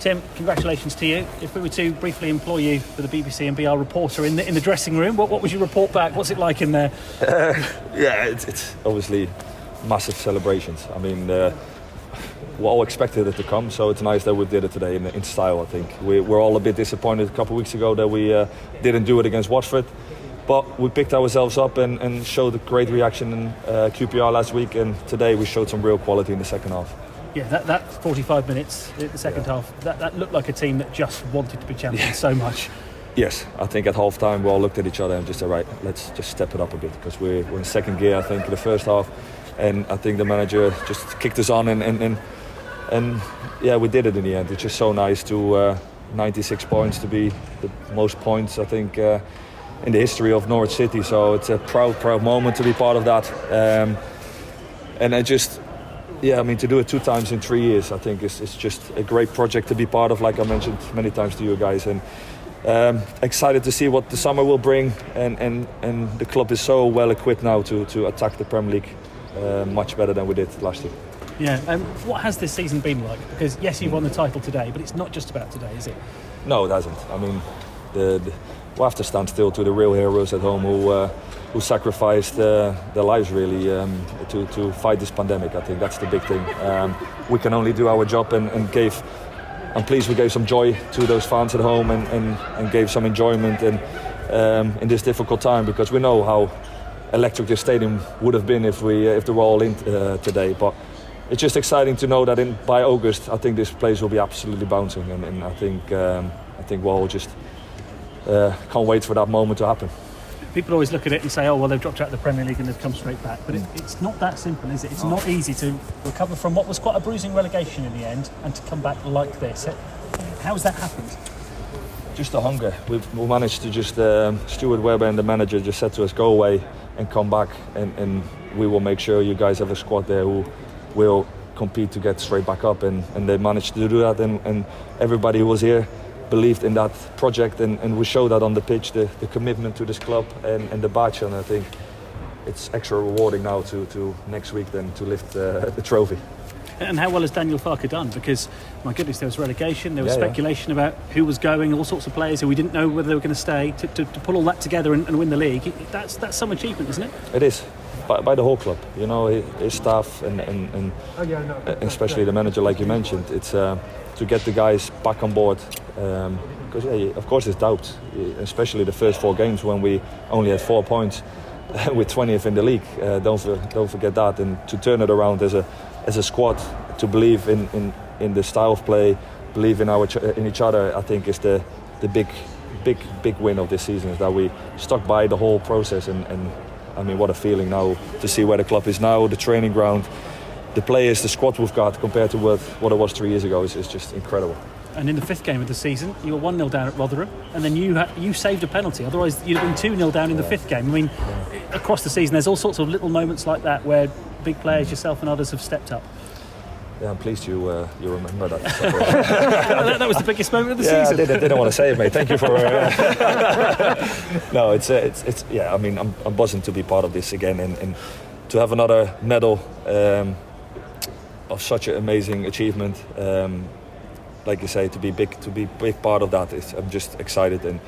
Tim, congratulations to you. If we were to briefly employ you for the BBC and be our reporter in the dressing room, what would you report back? What's it like in there? It's obviously massive celebrations. I mean, we all expected it to come, so it's nice that we did it today in style, I think. We're all a bit disappointed a couple of weeks ago that we didn't do it against Watford, but we picked ourselves up and showed a great reaction in QPR last week, and today we showed some real quality in the second half. Yeah, that 45 minutes in the second half, that looked like a team that just wanted to be champions so much. Yes, I think at half time we all looked at each other and just said, right, let's just step it up a bit, because we're in second gear, I think, in the first half, and I think the manager just kicked us on and yeah, we did it in the end. It's just so nice to 96 points to be the most points, I think, in the history of Norwich City. So it's a proud moment to be part of that. And I just, I mean, to do it 2 times in 3 years, I think it's just a great project to be part of, like I mentioned many times to you guys. And excited to see what the summer will bring. And the club is so well equipped now to attack the Premier League much better than we did last year. Yeah, what has this season been like? Because yes, you won the title today, but it's not just about today, is it? No, it hasn't. I mean, we'll have to stand still to the real heroes at home who sacrificed their lives really to fight this pandemic. I think that's the big thing. We can only do our job and I'm pleased we gave some joy to those fans at home and gave some enjoyment in this difficult time, because we know how electric this stadium would have been if they were all in today. But it's just exciting to know that by August, I think this place will be absolutely bouncing, and I think we'll all just can't wait for that moment to happen. People always look at it and say, oh, well, they've dropped out of the Premier League and they've come straight back. But it's not that simple, is it? It's not easy to recover from what was quite a bruising relegation in the end and to come back like this. How has that happened? Just the hunger. We managed to just, Stuart Webber and the manager just said to us, go away and come back, and we will make sure you guys have a squad there who will compete to get straight back up, and they managed to do that, and everybody who was here believed in that project, and we showed that on the pitch, the commitment to this club and the badge, and I think it's extra rewarding now to next week then to lift the trophy. And how well has Daniel Farke done? Because, my goodness, there was relegation, there was speculation about who was going, all sorts of players who we didn't know whether they were going to stay. To pull all that together and win the league, that's some achievement, isn't it? It is. By the whole club, you know, his staff and especially the manager, like you mentioned. It's to get the guys back on board, because of course there's doubts, especially the first 4 games when we only had 4 points with 20th in the league. Don't forget that, and to turn it around as a squad, to believe in the style of play, believe in each other, I think is the big win of this season, is that we stuck by the whole process, and I mean, what a feeling now to see where the club is now, the training ground, the players, the squad we've got compared to what it was 3 years ago is just incredible. And in the 5th game of the season, you were 1-0 down at Rotherham, and then you saved a penalty. Otherwise, you'd have been 2-0 down in the 5th game. I mean, across the season, there's all sorts of little moments like that where big players, yourself and others, have stepped up. Yeah, I'm pleased you remember that. That was the biggest moment of the season. I didn't want to say it, mate. Thank you for. No, it's I mean, I'm buzzing to be part of this again, and to have another medal of such an amazing achievement. Like you say, to be big part of that. I'm just excited, and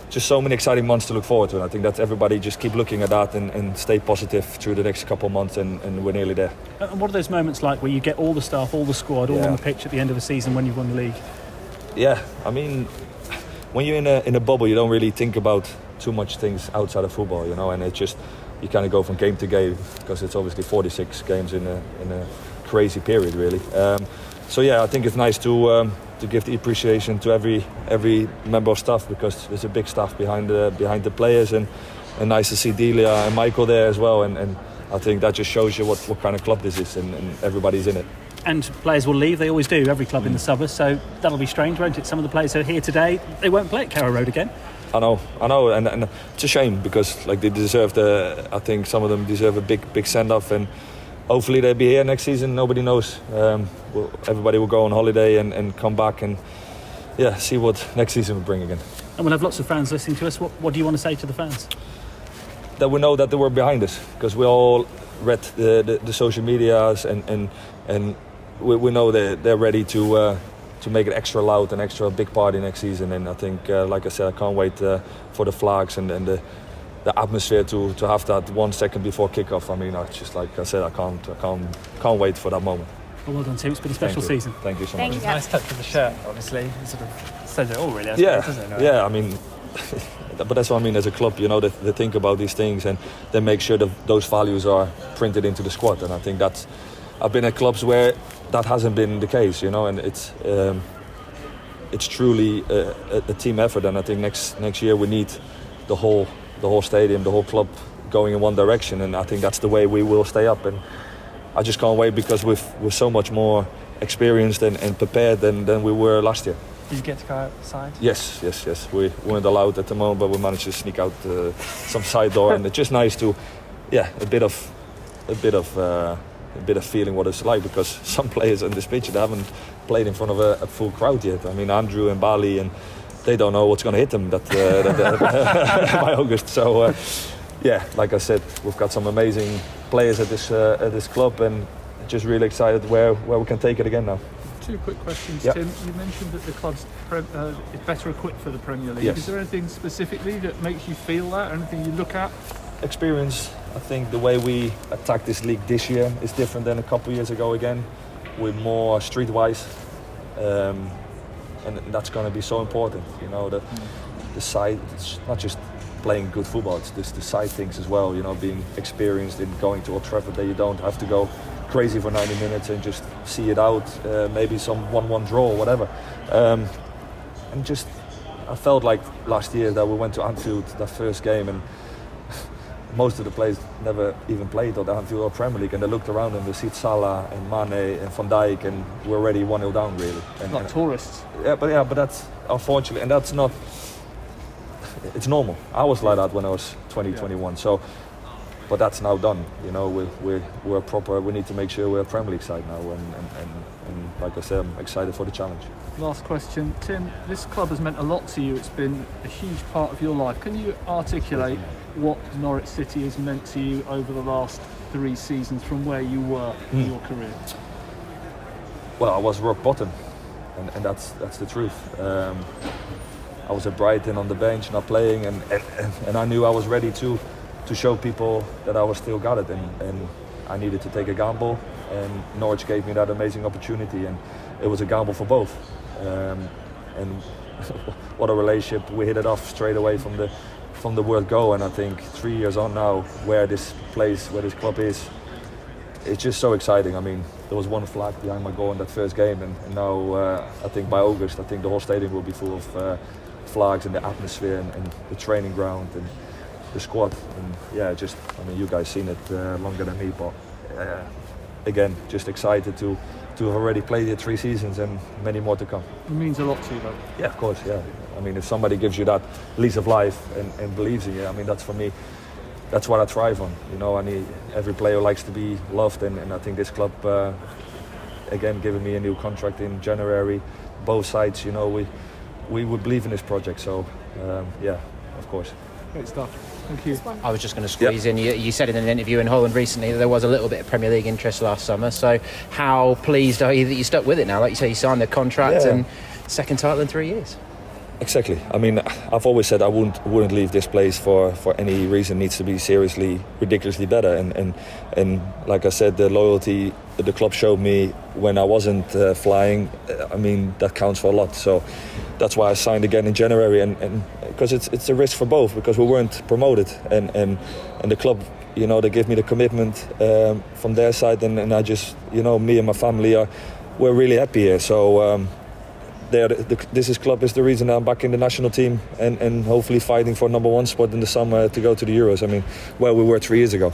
just so many exciting months to look forward to. And I think that everybody just keep looking at that and stay positive through the next couple of months, and we're nearly there. And what are those moments like where you get all the staff, all the squad, all on the pitch at the end of the season when you've won the league? Yeah, I mean, when you're in a bubble, you don't really think about too much things outside of football, you know, and it's just, you kind of go from game to game, because it's obviously 46 games in a crazy period, really. So yeah, I think it's nice to give the appreciation to every member of staff, because there's a big staff behind the players, and nice to see Delia and Michael there as well, and I think that just shows you what kind of club this is, and everybody's in it. And players will leave, they always do, every club in the summer, so that'll be strange, won't it? Some of the players who are here today, they won't play at Carrow Road again. I know, and it's a shame, because like they deserve I think some of them deserve a big send-off, and hopefully they'll be here next season. Nobody knows. Everybody will go on holiday and come back and see what next season will bring again. And we'll have lots of fans listening to us. What do you want to say to the fans? That we know that they were behind us, because we all read the social medias, and we know they're ready to to make it extra loud and extra big party next season. And I think, like I said, I can't wait for the flags and the atmosphere to have that 1 second before kickoff. I mean, I just, like I said, I can't wait for that moment. Well done, Tim. It's been a special season. Thank you so much. Nice touch with the shirt, obviously. It sort of says it all, really. I Yeah, suppose, doesn't it? yeah. I mean, but that's what I mean. As a club, you know, they think about these things and they make sure that those values are printed into the squad. And I think I've been at clubs where that hasn't been the case, you know, and it's truly a team effort. And I think next year we need the whole stadium, the whole club going in one direction. And I think that's the way we will stay up. And I just can't wait because we're so much more experienced and prepared than we were last year. Did you get to go outside? Yes. We weren't allowed at the moment, but we managed to sneak out some side door, and it's just nice to, a bit of feeling what it's like, because some players on this pitch they haven't played in front of a full crowd yet. I mean, Andrew and Bali, and they don't know what's going to hit them by August. So, like I said, we've got some amazing players at this club, and just really excited where we can take it again now. Two quick questions, Yep. Tim. You mentioned that the club's is better equipped for the Premier League. Yes. Is there anything specifically that makes you feel that? Anything you look at? Experience. I think the way we attack this league this year is different than a couple of years ago. Again, we're more streetwise, and that's going to be so important. You know, the side. It's not just playing good football. It's just the side things as well. You know, being experienced in going to Old Trafford, that you don't have to go crazy for 90 minutes and just see it out. Maybe some 1-1 draw or whatever. And just, I felt like last year that we went to Anfield, that first game, and most of the players never even played at the Anfield or Premier League, and they looked around and they see Salah and Mane and Van Dijk, and we're already 1-0 down, really. And, Like tourists. But that's unfortunately, and that's not. It's normal. I was like that when I was 20, 21. So, but that's now done. You know, we're proper. We need to make sure we're a Premier League side now, and like I said, I'm excited for the challenge. Last question, Tim. This club has meant a lot to you. It's been a huge part of your life. Can you articulate what Norwich City has meant to you over the last 3 seasons from where you were in your career? Well, I was rock bottom, and that's the truth. I was at Brighton on the bench, not playing, and I knew I was ready to show people that I was still got it, and I needed to take a gamble, and Norwich gave me that amazing opportunity, and it was a gamble for both. And what a relationship! We hit it off straight away from the word go, and I think 3 years on now, where this club is, it's just so exciting. I mean, there was one flag behind my goal in that first game, and now I think by August, I think the whole stadium will be full of flags, and the atmosphere, and the training ground, and the squad. And I mean, you guys seen it longer than me, but again, just excited to have already played here 3 seasons and many more to come. It means a lot to you, though. Yeah, of course, yeah. I mean, if somebody gives you that lease of life and believes in you, I mean, that's for me, that's what I thrive on. You know, every player likes to be loved, and I think this club, again, giving me a new contract in January, both sides, you know, we would believe in this project, so of course. Great stuff. Thank you. I was just going to squeeze in. You said in an interview in Holland recently that there was a little bit of Premier League interest last summer. So how pleased are you that you stuck with it now? Like you say, you signed the contract and second title in 3 years. Exactly. I mean, I've always said I wouldn't leave this place for any reason. It needs to be seriously, ridiculously better. And like I said, the loyalty the club showed me when I wasn't flying, I mean, that counts for a lot. So that's why I signed again in January, and because it's a risk for both, because we weren't promoted, and the club, you know, they gave me the commitment from their side, and I just, you know, me and my family we're really happy here. So this club is the reason I'm back in the national team, and hopefully fighting for #1 spot in the summer to go to the Euros. I mean, where we were 3 years ago.